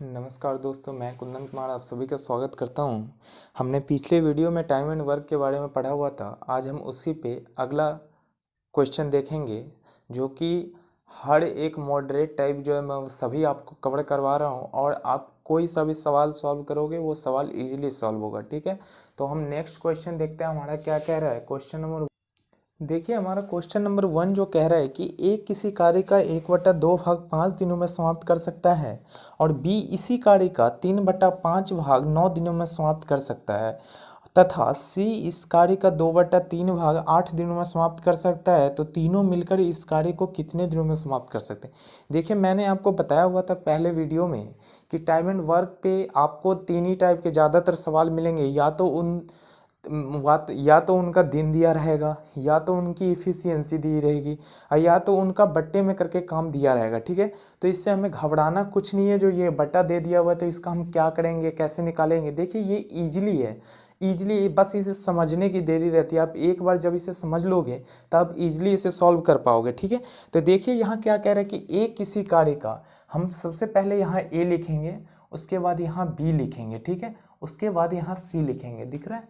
नमस्कार दोस्तों, मैं कुंदन कुमार आप सभी का स्वागत करता हूं। हमने पिछले वीडियो में टाइम एंड वर्क के बारे में पढ़ा हुआ था। आज हम उसी पे अगला क्वेश्चन देखेंगे, जो कि हर एक मॉडरेट टाइप जो है मैं सभी आपको कवर करवा रहा हूं, और आप कोई सा भी सवाल सॉल्व करोगे वो सवाल इजीली सॉल्व होगा। ठीक है, तो हम नेक्स्ट क्वेश्चन देखते हैं हमारा क्या कह रहा है। क्वेश्चन नंबर देखिए, हमारा क्वेश्चन नंबर 1 जो कह रहा है कि ए किसी कार्य का 1/2 भाग 5 दिनों में समाप्त कर सकता है, और बी इसी कार्य का 3/5 भाग 9 दिनों में समाप्त कर सकता है, तथा सी इस कार्य का 2/3 भाग 8 दिनों में समाप्त कर सकता है। तो तीनों मिलकर इस कार्य को कितने दिनों में समाप्त कर सकते हैं। देखिए, मैंने आपको बताया हुआ था पहले वीडियो में कि टाइम एंड वर्क पे आपको तीन ही टाइप के ज़्यादातर सवाल मिलेंगे। या तो उनका दिन दिया रहेगा, या तो उनकी इफ़िशियंसी दी रहेगी, और या तो उनका बट्टे में करके काम दिया रहेगा। ठीक है, तो इससे हमें घबराना कुछ नहीं है। जो ये बट्टा दे दिया हुआ है तो इसका हम क्या करेंगे, कैसे निकालेंगे। देखिए, ये ईजिली है, ईजिली, बस इसे समझने की देरी रहती है। आप एक बार जब इसे समझ लोगे तब ईजिली इसे सॉल्व कर पाओगे। ठीक है, तो देखिए यहाँ क्या कह रहा है कि ए किसी कार्य का, हम सबसे पहले यहाँ ए लिखेंगे, उसके बाद यहाँ बी लिखेंगे। ठीक है, उसके बाद यहाँ सी लिखेंगे। दिख रहा है,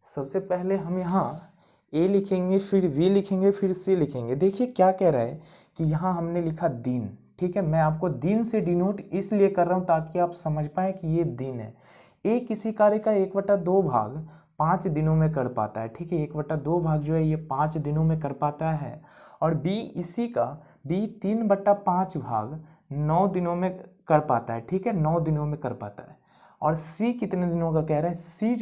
सबसे पहले हम यहाँ ए लिखेंगे, फिर बी लिखेंगे, फिर सी लिखेंगे। देखिए क्या कह रहा है कि यहाँ हमने लिखा दिन। ठीक है, मैं आपको दिन से डिनोट इसलिए कर रहा हूँ ताकि आप समझ पाए कि ये दिन है। ए किसी कार्य का 1/2 भाग 5 दिनों में कर पाता है। ठीक है, 1/2 भाग जो है ये 5 दिनों में कर पाता है, और बी इसी का बी 3/5 भाग 9 दिनों में कर पाता है। ठीक है, 9 दिनों में कर पाता है। और सी कितने दिनों का कह रहा है। सी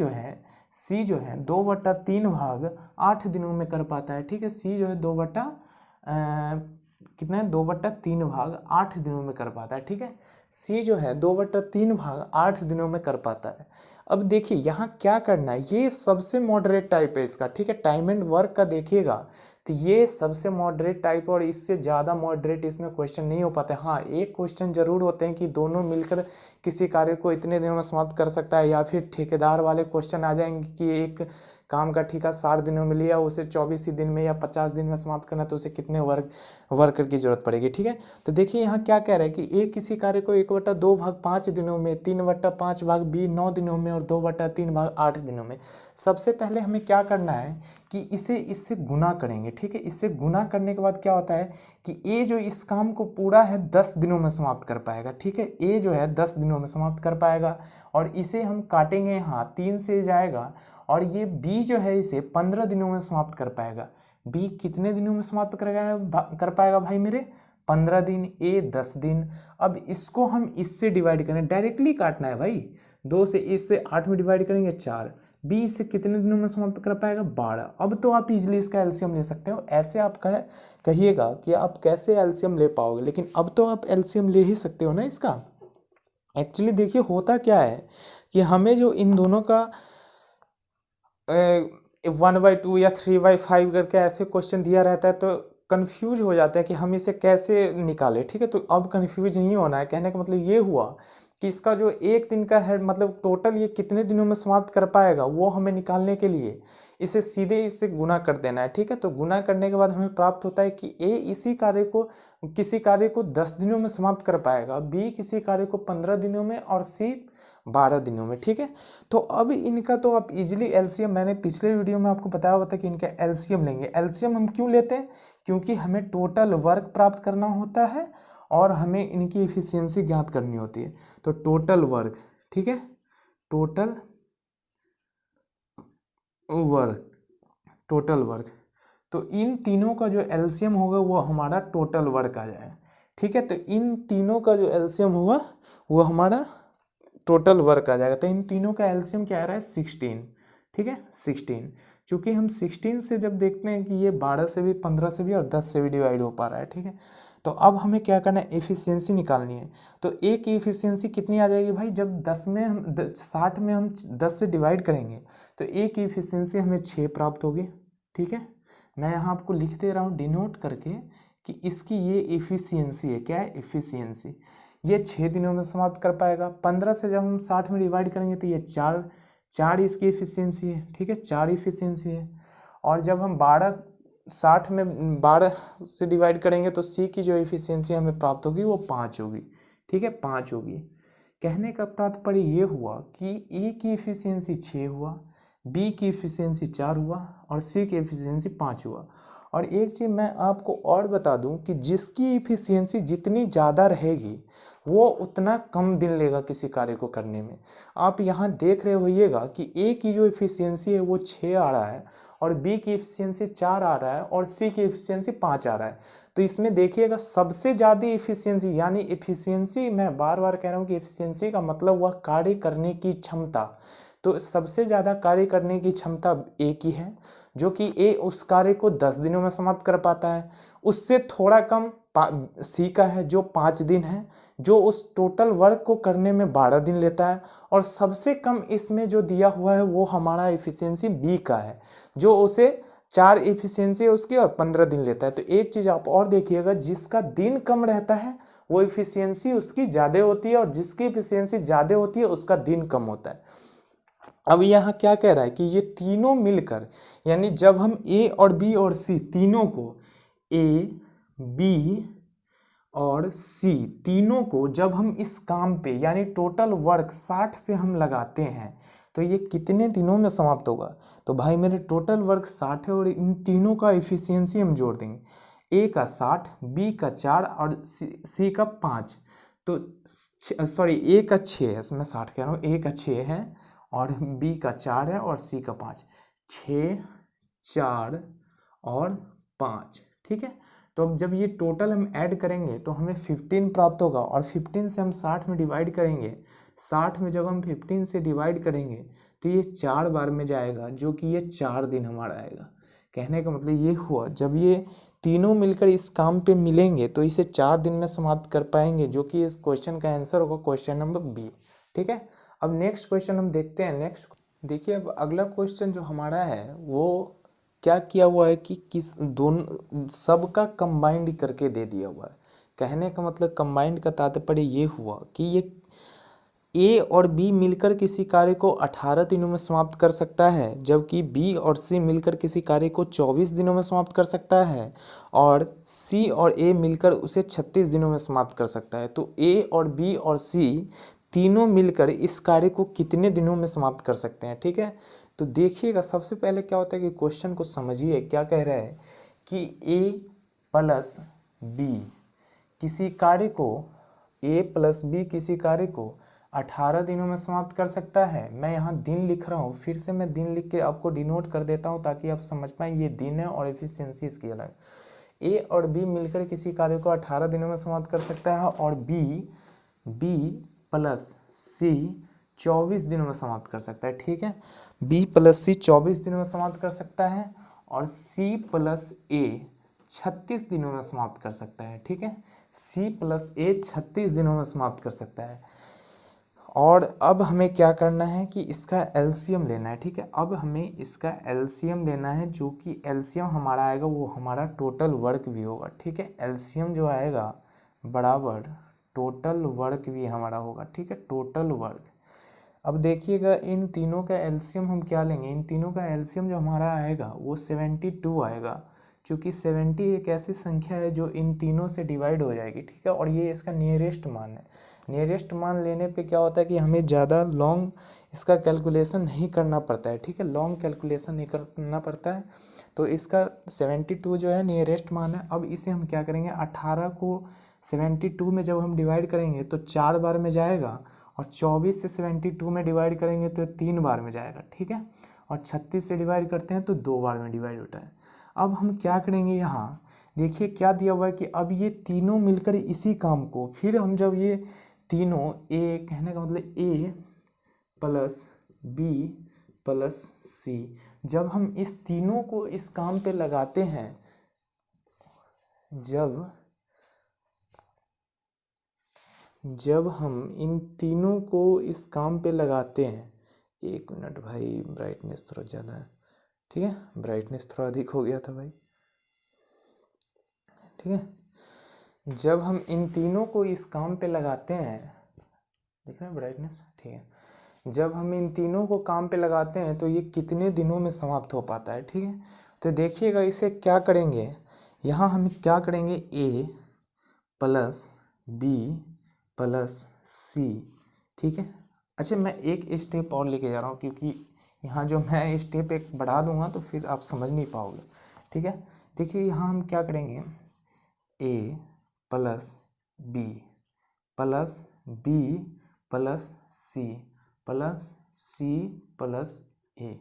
जो है 2/3 भाग 8 दिनों में कर पाता है। ठीक है, सी जो है कितना है, 2/3 भाग 8 दिनों में कर पाता है। ठीक है, सी जो है 2/3 भाग 8 दिनों में कर पाता है। अब देखिए यहाँ क्या करना है, ये सबसे मॉडरेट टाइप है इसका। ठीक है, टाइम एंड वर्क का देखिएगा तो ये सबसे मॉडरेट टाइप, और इससे ज़्यादा मॉडरेट इसमें क्वेश्चन नहीं हो पाते। हाँ, एक क्वेश्चन जरूर होते हैं कि दोनों मिलकर किसी कार्य को इतने दिनों में समाप्त कर सकता है, या फिर ठेकेदार वाले क्वेश्चन आ जाएंगे कि एक काम का ठेका 60 दिनों में लिया, उसे 24 ही दिन में या 50 दिन में समाप्त करना, तो उसे कितने वर्कर की जरूरत पड़ेगी। ठीक है, तो देखिए यहाँ क्या कह रहा है कि ए किसी कार्य को 1/2 भाग 5 दिनों में, 3/5 भाग बी 9 दिनों में, और 2/3 भाग 8 दिनों में। सबसे पहले हमें क्या करना है कि इसे इससे गुना करेंगे। ठीक है, इससे गुना करने के बाद क्या होता है कि ए जो इस काम को पूरा है 10 दिनों में समाप्त कर पाएगा। ठीक है, ए जो है 10 दिनों में समाप्त कर पाएगा, और इसे हम काटेंगे, यहाँ 3 से जाएगा, और ये बी जो है इसे 15 दिनों में समाप्त कर पाएगा। बी कितने दिनों में समाप्त कर पाएगा भाई मेरे, 15 दिन, ए 10 दिन। अब इसको हम इससे डिवाइड करें, डायरेक्टली काटना है भाई, 2 से इससे 8 में डिवाइड करेंगे 4। बी इसे कितने दिनों में समाप्त कर पाएगा, 12। अब तो आप इजीली इसका एलसीएम ले सकते हो। ऐसे आप कहिएगा कि आप कैसे एलसीएम ले पाओगे, लेकिन अब तो आप एलसीएम ले ही सकते हो ना इसका। एक्चुअली देखिए होता क्या है कि हमें जो इन दोनों का 1/2 या 3/5 करके ऐसे क्वेश्चन दिया रहता है, तो कंफ्यूज हो जाते हैं कि हम इसे कैसे निकालें। ठीक है, तो अब कंफ्यूज नहीं होना है। कहने का मतलब ये हुआ कि इसका जो एक दिन का है, मतलब टोटल ये कितने दिनों में समाप्त कर पाएगा, वो हमें निकालने के लिए इसे सीधे इससे गुना कर देना है। ठीक है, तो गुना करने के बाद हमें प्राप्त होता है कि ए किसी कार्य को 10 दिनों में समाप्त कर पाएगा, बी किसी कार्य को 15 दिनों में, और सी 12 दिनों में। ठीक है, तो अब इनका तो आप इजीली एलसीएम, मैंने पिछले वीडियो में आपको बताया हुआ था कि इनका एलसीएम लेंगे। एलसीएम हम क्यों लेते हैं, क्योंकि हमें टोटल वर्क प्राप्त करना होता है, और हमें इनकी एफिशिएंसी ज्ञात करनी होती है। तो टोटल वर्क, ठीक है, टोटल वर्क, तो इन तीनों का जो एलसीएम होगा वो हमारा टोटल वर्क आ जाएगा। ठीक है, तो इन तीनों का जो एलसीएम होगा वो हमारा टोटल वर्क आ जाएगा। तो इन तीनों का एलसीएम क्या आ रहा है, 16। ठीक है, 16। चूंकि हम 16 से जब देखते हैं कि ये 12 से भी, 15 से भी, और 10 से भी डिवाइड हो पा रहा है। ठीक है, तो अब हमें क्या करना है, एफिशिएंसी निकालनी है। तो ए की एफिशिएंसी कितनी आ जाएगी भाई, जब 60 में हम 10 से डिवाइड करेंगे तो ए की एफिशिएंसी हमें 6 प्राप्त होगी। ठीक है, मैं यहाँ आपको लिख दे रहा हूँ डिनोट करके कि इसकी ये एफिशिएंसी है। क्या है, एफिशिएंसी। ये 6 दिनों में समाप्त कर पाएगा। 15 से जब हम 60 में डिवाइड करेंगे तो ये 4 इसकी एफिशिएंसी है। ठीक है, 4 एफिशिएंसी है। और जब हम 12 से डिवाइड करेंगे तो सी की जो एफिशिएंसी हमें प्राप्त होगी वो 5 होगी। ठीक है, 5 होगी। कहने का तात्पर्य ये हुआ कि ए की एफिशिएंसी 6 हुआ, बी की एफिशिएंसी 4 हुआ और सी की एफिशिएंसी 5 हुआ। और एक चीज़ मैं आपको और बता दूं कि जिसकी एफिशिएंसी जितनी ज़्यादा रहेगी वो उतना कम दिन लेगा किसी कार्य को करने में। आप यहाँ देख रहे होइएगा कि ए की जो एफिशिएंसी है वो 6 आ रहा है और बी की एफिशिएंसी 4 आ रहा है और सी की एफिशिएंसी 5 आ रहा है। तो इसमें देखिएगा सबसे ज़्यादा एफिशिएंसी, यानी एफिशिएंसी, मैं बार बार कह रहा हूँ कि एफिशिएंसी का मतलब हुआ कार्य करने की क्षमता। तो सबसे ज़्यादा कार्य करने की क्षमता ए की है, जो कि ए उस कार्य को 10 दिनों में समाप्त कर पाता है। उससे थोड़ा कम सी का है जो 5 दिन है, जो उस टोटल वर्क को करने में 12 दिन लेता है। और सबसे कम इसमें जो दिया हुआ है वो हमारा एफिशिएंसी बी का है, जो उसे 4 एफिशिएंसी है उसकी और 15 दिन लेता है। तो एक चीज़ आप और देखिएगा, जिसका दिन कम रहता है वो एफिशिएंसी उसकी ज़्यादा होती है और जिसकी एफिशिएंसी ज़्यादा होती है उसका दिन कम होता है। अब यहाँ क्या कह रहा है कि ये तीनों मिलकर, यानी जब हम ए और बी और सी तीनों को, ए बी और सी तीनों को जब हम इस काम पे यानी टोटल वर्क 60 पे हम लगाते हैं तो ये कितने दिनों में समाप्त होगा। तो भाई मेरे टोटल वर्क 60 है और इन तीनों का एफिशिएंसी हम जोड़ देंगे, ए का 60, बी का 4 और सी का 5। तो सॉरी ए का 6 है, मैं 60 कह रहा हूँ, ए का 6 है और बी का 4 है और सी का 5, 6, 4 और 5, ठीक है। तो अब जब ये टोटल हम ऐड करेंगे तो हमें 15 प्राप्त होगा और 15 से हम 60 में डिवाइड करेंगे। 60 में जब हम 15 से डिवाइड करेंगे तो ये 4 बार में जाएगा, जो कि ये 4 दिन हमारा आएगा। कहने का मतलब ये हुआ, जब ये तीनों मिलकर इस काम पे मिलेंगे तो इसे 4 दिन में समाप्त कर पाएंगे, जो कि इस क्वेश्चन का आंसर होगा क्वेश्चन नंबर बी, ठीक है। अब नेक्स्ट क्वेश्चन हम देखते हैं। नेक्स्ट देखिए, अब अगला क्वेश्चन जो हमारा है वो क्या किया हुआ है कि किस दोनों सबका कंबाइंड करके दे दिया हुआ है। कहने का मतलब कंबाइंड का तात्पर्य ये हुआ कि ये ए और बी मिलकर किसी कार्य को 18 दिनों में समाप्त कर सकता है, जबकि बी और सी मिलकर किसी कार्य को 24 दिनों में समाप्त कर सकता है और सी और ए मिलकर उसे 36 दिनों में समाप्त कर सकता है। तो ए और बी और सी तीनों मिलकर इस कार्य को कितने दिनों में समाप्त कर सकते हैं, ठीक है। तो देखिएगा, सबसे पहले क्या होता है कि क्वेश्चन को समझिए। क्या कह रहा है कि ए प्लस बी किसी कार्य को, ए प्लस बी किसी कार्य को 18 दिनों में समाप्त कर सकता है। मैं यहाँ दिन लिख रहा हूँ, फिर से मैं दिन लिख के आपको डिनोट कर देता हूँ ताकि आप समझ पाएँ ये दिन है और एफिशिएंसी इसकी अलग। ए और बी मिलकर किसी कार्य को 18 दिनों में समाप्त कर सकता है और बी प्लस सी 24 दिनों में समाप्त कर सकता है, ठीक है। बी प्लस सी 24 दिनों में समाप्त कर सकता है और सी प्लस ए 36 दिनों में समाप्त कर सकता है, ठीक है। सी प्लस ए 36 दिनों में समाप्त कर सकता है। और अब हमें क्या करना है कि इसका एलसीएम लेना है, ठीक है। अब हमें इसका एलसीएम लेना है, जो कि एलसीएम हमारा आएगा वो हमारा टोटल वर्क भी होगा, ठीक है। एलसीएम जो आएगा बराबर टोटल वर्क भी हमारा होगा, ठीक है, टोटल वर्क। अब देखिएगा, इन तीनों का एलसीएम हम क्या लेंगे, इन तीनों का एलसीएम जो हमारा आएगा वो 72 आएगा, क्योंकि 70 एक ऐसी संख्या है जो इन तीनों से डिवाइड हो जाएगी, ठीक है। और ये इसका नियरेस्ट मान है। नियरेस्ट मान लेने पे क्या होता है कि हमें ज़्यादा लॉन्ग इसका कैलकुलेशन नहीं करना पड़ता है, ठीक है, लॉन्ग कैलकुलेशन नहीं करना पड़ता है। तो इसका 72 जो है नियरेस्ट मान है। अब इसे हम क्या करेंगे, 18 को 72 में जब हम डिवाइड करेंगे तो 4 बार में जाएगा और 24 से 72 में डिवाइड करेंगे तो 3 बार में जाएगा, ठीक है। और 36 से डिवाइड करते हैं तो 2 बार में डिवाइड होता है। अब हम क्या करेंगे, यहाँ देखिए क्या दिया हुआ है कि अब ये तीनों मिलकर इसी काम को, फिर हम जब ये तीनों, ए कहने का मतलब ए प्लस बी प्लस सी, जब हम इस तीनों को इस काम पे लगाते हैं, जब हम इन तीनों को इस काम पे लगाते हैं, एक मिनट भाई, ब्राइटनेस थोड़ा ज़्यादा है, ठीक है, ब्राइटनेस थोड़ा अधिक हो गया था भाई, ठीक है। जब हम इन तीनों को इस काम पे लगाते हैं, देख रहे हैं ब्राइटनेस, ठीक है, जब हम इन तीनों को काम पे लगाते हैं तो ये कितने दिनों में समाप्त हो पाता है, ठीक है। तो देखिएगा, इसे क्या करेंगे, यहाँ हम क्या करेंगे, ए प्लस बी प्लस सी, ठीक है। अच्छा, मैं एक स्टेप और लेके जा रहा हूँ, क्योंकि यहाँ जो मैं स्टेप एक बढ़ा दूंगा तो फिर आप समझ नहीं पाओगे। ठीक है, देखिए यहाँ हम क्या करेंगे, A plus B plus B plus C plus C plus A.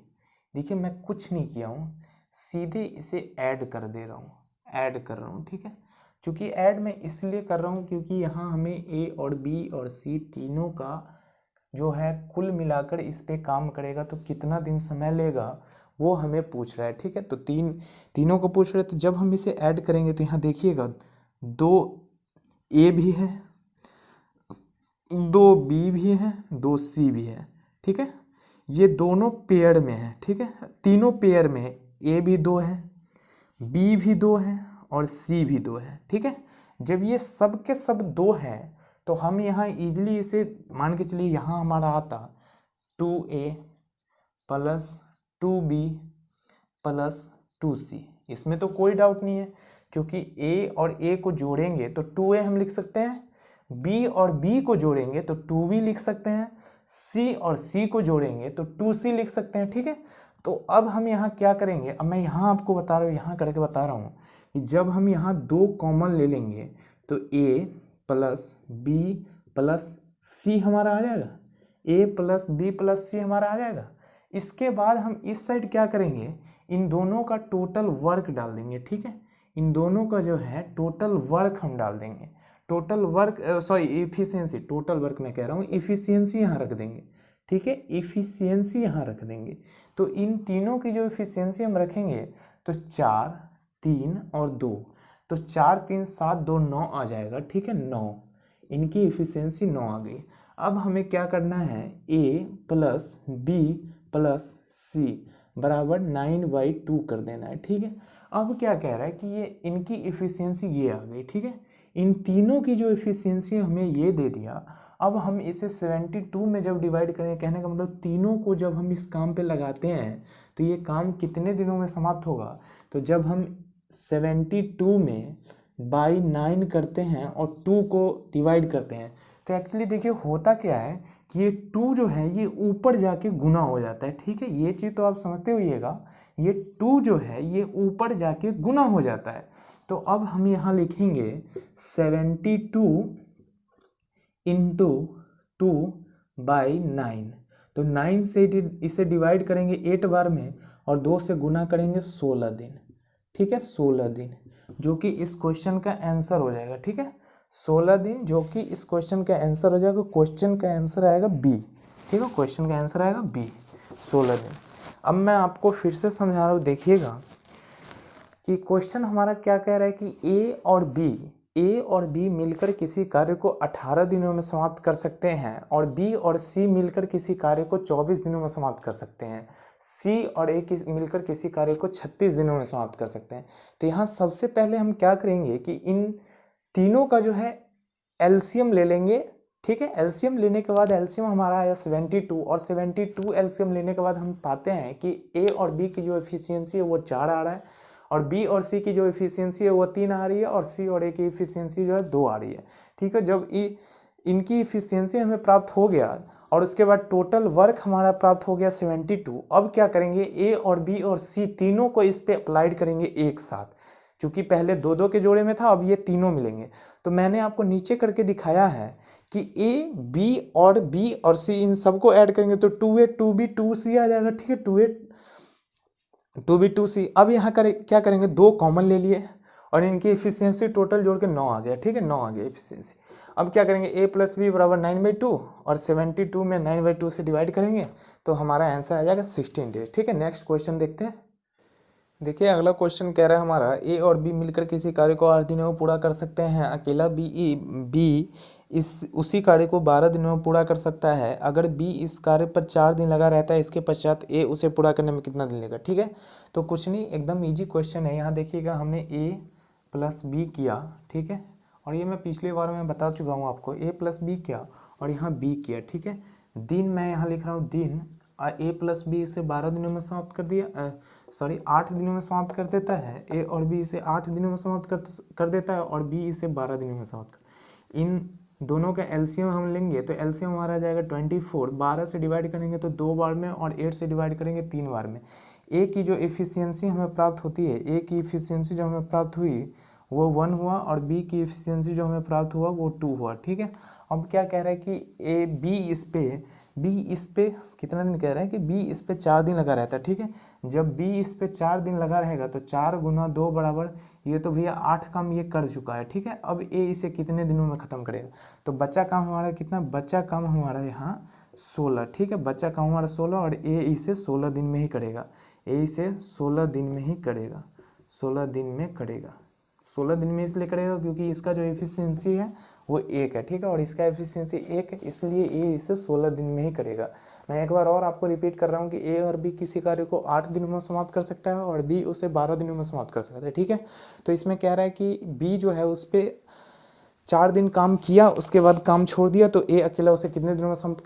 देखिए मैं कुछ नहीं किया हूँ, सीधे इसे ऐड कर दे रहा हूँ, ऐड कर रहा हूँ। ठीक है, चूँकि ऐड मैं इसलिए कर रहा हूँ क्योंकि यहाँ हमें ए और बी और सी तीनों का जो है कुल मिलाकर इस पे काम करेगा तो कितना दिन समय लेगा वो हमें पूछ रहा है। ठीक है, तो तीनों को पूछ रहे हैं, तो जब हम इसे ऐड करेंगे तो यहाँ देखिएगा 2 ए भी है, 2 बी भी है, 2 सी भी है। ठीक है, ये दोनों पेयर में है। ठीक है, तीनों पेयर में है, ए भी 2 है, बी भी 2 है और सी भी 2 है। ठीक है, जब ये सब के सब 2 हैं तो हम यहाँ इजीली इसे मान के चलिए, यहाँ हमारा आता 2a plus 2b plus 2c। इसमें तो कोई डाउट नहीं है, क्योंकि a और a को जोड़ेंगे तो 2a हम लिख सकते हैं, b और b को जोड़ेंगे तो 2b लिख सकते हैं, c और c को जोड़ेंगे तो 2c लिख सकते हैं। ठीक है, तो अब हम यहाँ क्या करेंगे, अब मैं यहाँ आपको बता रहा हूँ, यहाँ करके बता रहा हूँ कि जब हम यहाँ 2 कॉमन ले लेंगे तो a प्लस बी प्लस सी हमारा आ जाएगा, a प्लस बी प्लस सी हमारा आ जाएगा। इसके बाद हम इस साइड क्या करेंगे, इन दोनों का टोटल वर्क डाल देंगे। ठीक है, इन दोनों का जो है टोटल वर्क हम डाल देंगे, total work sorry efficiency, total work मैं कह रहा हूँ, एफिशिएंसी यहाँ रख देंगे। ठीक है, एफिशिएंसी यहाँ रख देंगे। तो इन तीनों की जो एफिशिएंसी हम रखेंगे तो 4 3 और 2, तो 4 3 7 2 9 आ जाएगा। ठीक है, 9, इनकी एफिशिएंसी 9 आ गई। अब हमें क्या करना है, a प्लस बी प्लस सी बराबर 9/2 कर देना है। ठीक है, अब क्या कह रहा है कि ये इनकी एफिशिएंसी ये आ गई। ठीक है, इन तीनों की जो एफिशिएंसी हमें ये दे दिया। अब हम इसे 72 में जब डिवाइड करेंगे, कहने का मतलब तीनों को जब हम इस काम पे लगाते हैं तो ये काम कितने दिनों में समाप्त होगा, तो जब हम 72 में बाई 9 करते हैं और 2 को डिवाइड करते हैं तो एक्चुअली देखिए होता क्या है कि ये 2 जो है ये ऊपर जाके गुना हो जाता है। ठीक है, ये चीज़ तो आप समझते होइएगा, ये 2 जो है ये ऊपर जाके गुना हो जाता है। तो अब हम यहाँ लिखेंगे 72 इंटू 2/9, तो 9 से इसे डिवाइड करेंगे 8 बार में और 2 से गुना करेंगे 16 दिन। ठीक है, 16 दिन, जो कि इस क्वेश्चन का आंसर हो जाएगा। ठीक है, 16 दिन जो कि इस क्वेश्चन का आंसर हो जाएगा। क्वेश्चन का आंसर आएगा बी। ठीक है, क्वेश्चन का आंसर आएगा बी, 16 दिन। अब मैं आपको फिर से समझा रहा हूँ, देखिएगा कि क्वेश्चन हमारा क्या कह रहा है कि ए और बी मिलकर किसी कार्य को 18 दिनों में समाप्त कर सकते हैं और बी और सी मिलकर किसी कार्य को 24 दिनों में समाप्त कर सकते हैं, सी और ए मिलकर किसी कार्य को 36 दिनों में समाप्त कर सकते हैं। तो यहाँ सबसे पहले हम क्या करेंगे कि इन तीनों का जो है एलसीएम ले लेंगे। ठीक है, एलसीएम लेने के बाद एलसीएम हमारा आया 72 और 72 एलसीएम लेने के बाद हम पाते हैं कि ए और बी की जो एफिशिएंसी है वो 4 आ रहा है और बी और सी की जो एफिशिएंसी है वो 3 आ रही है और सी और ए की एफिशिएंसी जो है 2 आ रही है। ठीक है, जब इनकी एफिशिएंसी हमें प्राप्त हो गया और उसके बाद टोटल वर्क हमारा प्राप्त हो गया 72। अब क्या करेंगे, ए और बी और सी तीनों को इस पे अप्लाइड करेंगे एक साथ, क्योंकि पहले 2-2 के जोड़े में था, अब ये तीनों मिलेंगे। तो मैंने आपको नीचे करके दिखाया है कि ए बी और सी इन सबको ऐड करेंगे तो 2a 2b 2c आ जाएगा। ठीक है, 2a 2b 2c। अब यहाँ क्या करेंगे, 2 कॉमन ले लिए और इनकी एफिशिएंसी टोटल जोड़ के 9 आ गया। ठीक है, 9 आ गया एफिशिएंसी। अब क्या करेंगे, a प्लस बी बराबर 9/2 और 72 में 9/2 से डिवाइड करेंगे तो हमारा आंसर आ जाएगा 16 डेज। ठीक है, नेक्स्ट क्वेश्चन देखते हैं। देखिए अगला क्वेश्चन कह रहा है हमारा, ए और बी मिलकर किसी कार्य को 8 दिनों में पूरा कर सकते हैं, अकेला बी उसी कार्य को 12 दिनों में पूरा कर सकता है। अगर बी इस कार्य पर 4 दिन लगा रहता है, इसके पश्चात ए उसे पूरा करने में कितना दिन लेगा। ठीक है, तो कुछ नहीं, एकदम इजी क्वेश्चन है। यहाँ देखिएगा हमने ए प्लस बी किया। ठीक है, और ये मैं पिछली बार में बता चुका हूँ आपको, ए प्लस बी किया और यहाँ बी किया। ठीक है, दिन मैं यहाँ लिख रहा हूँ दिन, ए प्लस बी इसे 12 दिनों में समाप्त कर दिया, 8 दिनों में समाप्त कर देता है। ए और बी इसे 8 दिनों में समाप्त कर देता है और बी इसे 12 दिनों में समाप्त कर। इन दोनों का एलसीएम हम लेंगे तो एलसीएम हमारा आ जाएगा 24, 12 से डिवाइड करेंगे तो 2 बार में और 8 से डिवाइड करेंगे 3 बार में। ए की जो एफिशिएंसी हमें प्राप्त होती है, ए की एफिशिएंसी जो हमें प्राप्त हुई वो 1 हुआ और बी की एफिशिएंसी जो हमें प्राप्त हुआ वो 2 हुआ, ठीक है। अब क्या कह रहा है कि बी इस पे कितना दिन कह रहा है कि बी इस पे 4 दिन लगा रहता है, ठीक है। जब बी इस पे 4 दिन लगा रहेगा तो 4 गुना 2 बराबर, ये तो भैया 8 काम ये कर चुका है, ठीक है। अब ए इसे कितने दिनों में ख़त्म करेगा, तो बच्चा काम हमारा कितना, बच्चा काम हमारा यहाँ 16, ठीक है। बच्चा काम हमारा 16 और ए इसे 16 दिन में ही करेगा, ए इसे 16 दिन में ही करेगा, 16 दिन में करेगा। 16 दिन में इसलिए करेगा क्योंकि इसका जो एफिशिएंसी है वो 1 है, ठीक है, और इसका एफिशिएंसी 1 है, इसलिए ए इसे 16 दिन में ही करेगा। मैं एक बार और आपको रिपीट कर रहा हूँ कि ए और बी किसी कार्य को 8 दिनों में समाप्त कर सकता है और बी उसे 12 दिनों में समाप्त कर सकता है, ठीक है। तो इसमें कह रहा है कि बी जो है उस पर 4 दिन काम किया, उसके बाद काम छोड़ दिया, तो ए अकेला उसे कितने दिनों में समाप्त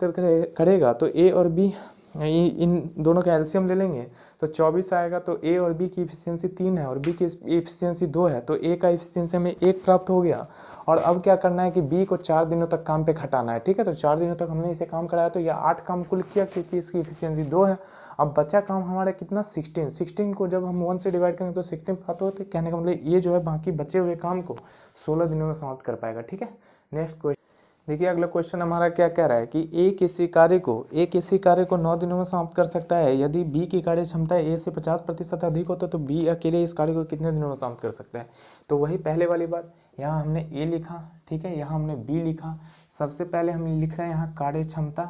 करेगा। तो ए और बी इन दोनों का एलसीएम ले लेंगे तो 24 आएगा। तो ए और बी की इफिशियंसी 3 है और बी की इफिशियंसी 2 है, तो ए का इफिशियंसी हमें 1 प्राप्त हो गया। और अब क्या करना है कि बी को 4 दिनों तक काम पे खटाना है, ठीक है। तो 4 दिनों तक हमने इसे काम कराया तो यह 8 काम कुल किया क्योंकि इसकी इफिशियंसी 2 है। अब बचा काम हमारा कितना, 16 को जब हम 1 से डिवाइड करेंगे तो 16 प्राप्त होते, कहने का मतलब ये जो है बाकी बचे हुए काम को 16 दिनों में समाप्त कर पाएगा, ठीक है। नेक्स्ट क्वेश्चन देखिए, अगला क्वेश्चन हमारा क्या कह रहा है कि ए किसी कार्य को 9 दिनों में समाप्त कर सकता है यदि बी की कार्य क्षमता ए से 50% अधिक हो तो बी अकेले इस कार्य को कितने दिनों में समाप्त कर सकता है। तो वही पहले वाली बात, यहाँ हमने ए लिखा, ठीक है, यहाँ हमने बी लिखा। सबसे पहले हम लिख रहे हैं यहाँ कार्य क्षमता,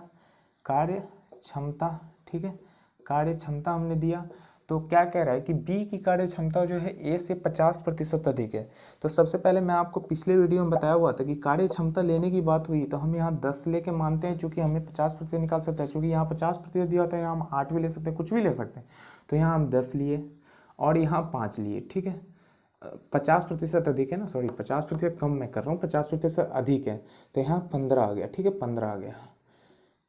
ठीक है, कार्य क्षमता हमने दिया। तो क्या कह रहा है कि बी की कार्य क्षमता जो है ए से 50% अधिक है। तो सबसे पहले मैं आपको पिछले वीडियो में बताया हुआ था कि कार्य क्षमता लेने की बात हुई तो हम यहाँ 10 लेके मानते हैं, चूंकि हमें 50% निकाल सकते हैं, चूंकि यहाँ 50% दिया होता है, यहाँ हम 8 भी ले सकते हैं, कुछ भी ले सकते हैं। तो यहाँ हम 10 लिए और यहाँ 5 लिए, ठीक है। 50% अधिक है ना, सॉरी 50% कम मैं कर रहा हूँ, 50% अधिक है, तो यहाँ 15 आ गया, ठीक है, 15 आ गया।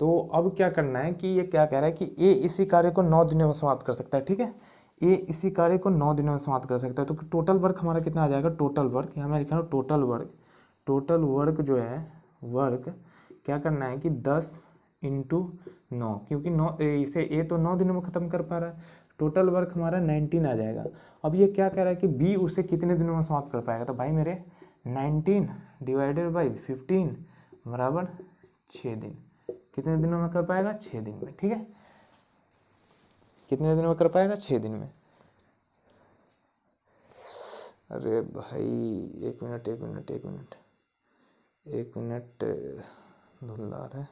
तो अब क्या करना है कि ये क्या कह रहा है कि ए इसी कार्य को 9 दिनों में समाप्त कर सकता है, ठीक है। ए इसी कार्य को 9 दिनों में समाप्त कर सकता है। तो टोटल वर्क हमारा कितना आ जाएगा, टोटल वर्क यहाँ मैं लिखा हूँ टोटल वर्क जो है वर्क क्या करना है कि 10 × 9, क्योंकि 9 इसे ए तो 9 दिनों में ख़त्म कर पा रहा है, टोटल वर्क हमारा 19 आ जाएगा। अब ये क्या कह रहा है कि बी उसे कितने दिनों में समाप्त कर पाएगा। तो भाई मेरे 19 डिवाइडेड बाई 15 बराबर 6 दिन। कितने दिनों में कर पाएगा, 6 दिन में, ठीक है। कितने दिनों में कर पाएगा, 6 दिन में। अरे भाई एक मिनट धुल आ रहा है।